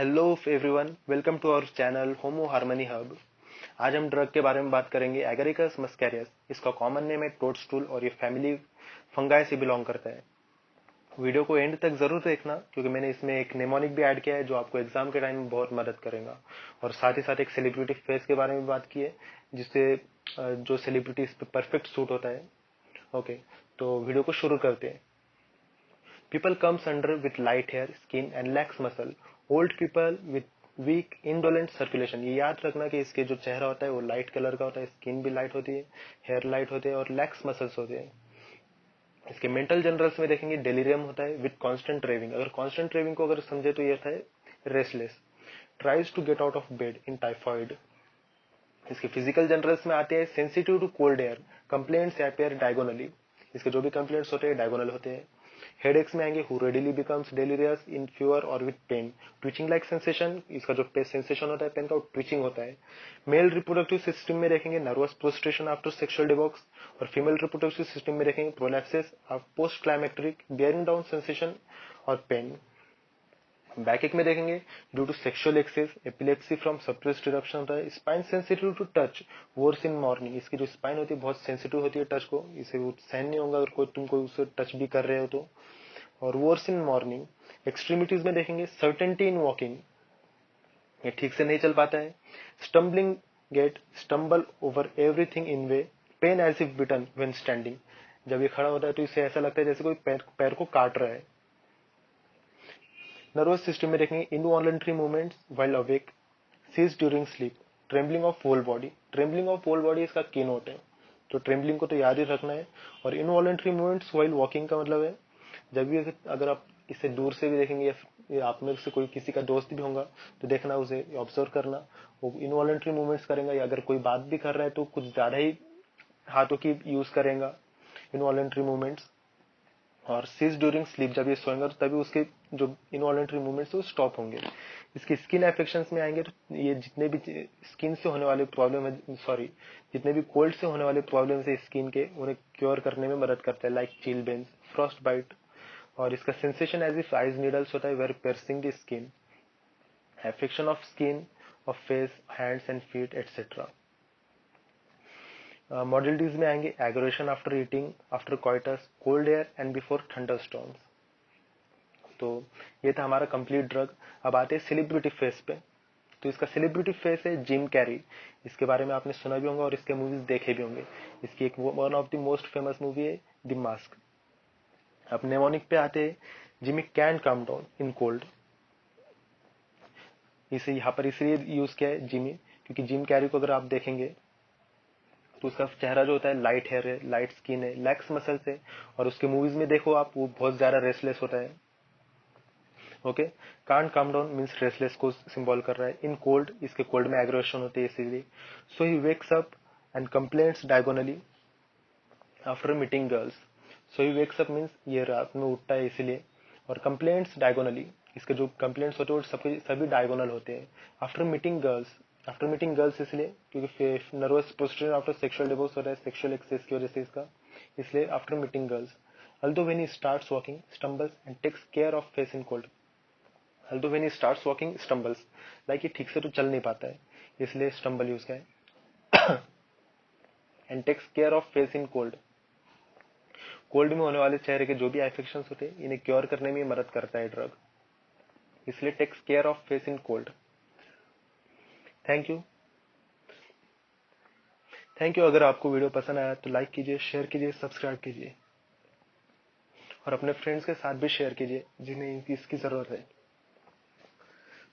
Hello everyone, welcome to our channel Homo Harmony Hub. आज हम drug के बारे में बात करेंगे, एगरिकस मस्कैरियस। इसका कॉमन नेम है टोडस्टूल और ये फैमिली फंगाई से बिलोंग करता है। वीडियो को एंड तक जरूर देखना क्योंकि मैंने इसमें एक नेमोनिक भी ऐड किया है जो आपको एग्जाम के टाइम में बहुत मदद करेगा। और साथ ही साथ एक सेलिब्रिटी फेस के बारे में बात की है जिससे जो सेलिब्रिटी इस पे परफेक्ट सूट होता है। ओके, तो वीडियो को शुरू करते हैं। People comes under with light hair, skin and lacks muscle. Old people with weak indolent circulation. ये याद रखना कि इसके जो चेहरा होता है वो लाइट कलर का होता है, स्किन भी लाइट होती है, हेयर लाइट होते हैं और लैक्स मसल्स होते हैं। इसके मेंटल जनरल्स में देखेंगे डेलीरियम होता है विद कांस्टेंट ड्राइविंग। अगर कांस्टेंट ड्राइविंग को अगर समझे तो ये था restless, tries to get out of bed in typhoid. इसके फिजिकल जनरल्स में आते हैं sensitive to cold air, complaints appear diagonally. इसके जो भी कंप्लेंट्स होते हैं डायगोनल होते हैं। हेडेक्स में आएंगे who readily becomes delirious in fever और with pain, twitching like sensation. इसका जो सेंसेशन होता है पेन का, ट्विचिंग होता है। मेल रिप्रोडक्टिव सिस्टम में देखेंगे nervous prostration after sexual debauch और फीमेल रिप्रोडक्टिव सिस्टम में देखेंगे prolapsus post climacteric, bearing down sensation और पेन। बैक में देखेंगे due to sexual excess, epilepsy from suppressed eruption होता है। Spine sensitive to touch, worse in morning. इसकी जो स्पाइन होती है बहुत सेंसिटिव होती है टच को, इसे वो सहन नहीं होगा अगर कोई तुमको उससे टच भी कर रहे हो तो। और वर्स इन मॉर्निंग। एक्सट्रीमिटीज में देखेंगे सर्टेनिटी इन वॉकिंग, ये ठीक से नहीं चल पाता है। Stumbling gait, stumble over everything in way, pain as if bitten when standing. जब ये खड़ा होता है तो इसे ऐसा लगता है जैसे कोई पैर को काट रहा है। नर्वस सिस्टम में देखेंगे involuntary movements while awake, cease during sleep, trembling of whole body. Trembling of whole body इसका की नोट है, तो ट्रेम्बलिंग को तो याद ही रखना है। और इनवॉलंटरी मूवमेंट्स व्हाइल वॉकिंग का मतलब है जब भी अगर आप इसे दूर से भी देखेंगे या आप में से कोई किसी का दोस्त भी होगा तो देखना, उसे ऑब्जर्व करना, वो इनवॉलंटरी मूवमेंट्स करेगा या अगर कोई बात भी कर रहा है तो कुछ ज्यादा ही हाथों की यूज करेगा, इनवॉलंटरी मूवमेंट्स। और सीज ड्यूरिंग स्लीप, जब ये सोएंगे तो तभी उसके जो इनवॉलंटरी मूवमेंट्स वो स्टॉप होंगे। इसकी स्किन एफेक्शंस में आएंगे तो ये जितने भी स्किन से होने वाले प्रॉब्लम है, सॉरी, जितने भी कोल्ड से होने वाले प्रॉब्लम है स्किन के, उन्हें क्योर करने में मदद करता है, like chilblains, frostbite. और इसका sensation as if ice needles होता है where piercing the skin, affection of skin of face, hands and feet etcetera. Modalities में आएंगे aggravation after eating, after coitus, cold air and before thunderstorms. तो ये था हमारा कंप्लीट ड्रग। अब आते हैं सेलिब्रिटी फेस पे। तो इसका सेलिब्रिटी फेस है जिम कैरी। इसके बारे में आपने सुना भी होगा और इसके मूवीज देखे भी होंगे। इसकी एक one of the most famous movie है द मास्क। अब नेमोनिक पे आते हैं Jimmy can come down in cold. इसे यहाँ पर इसलिए यूज किया है जिमी क्योंकि जिम कैरी को अगर आप देखेंगे तो उसका चेहरा जो होता है लाइट हेयर है, लाइट स्किन है, लैक्स मसल्स है। और उसके मूवीज में देखो आप, वो बहुत ज्यादा रेस्टलेस होता है। Okay, can't come down means restless को सिंबल कर रहा है। इन कोल्ड, इसके कोल्ड में एग्रेशन होती है इसीलिए। So he wakes up and complaints diagonally after meeting girls. So he wakes up means ये रात में उठता है इसीलिए। और कंप्लेंट्स डायगोनली, इसके जो कंप्लेंट्स होते हैं वो सभी डायगोनल होते हैं। After meeting girls, after meeting girls इसलिए क्योंकि nervous prostration after sexual divorce हो रहा है सेक्सुअल एक्सेस की वजह से इसका, इसलिए after meeting girls. although when he starts walking stumbles and takes care of face in cold, although when he starts walking stumbles, like ये ठीक से तो चल नहीं पाता है इसलिए स्टम्बल यूज का है। And takes care of face in cold, cold में होने वाले चेहरे के जो भी एफेक्शंस होते हैं इन्हें क्योर करने में मदद करता है ड्रग, इसलिए takes care of face in cold. Thank you. Thank you. अगर आपको वीडियो पसंद आया तो लाइक कीजिए, शेयर कीजिए, सब्सक्राइब कीजिए और अपने फ्रेंड्स के साथ भी शेयर कीजिए जिन्हें इसकी जरूरत है।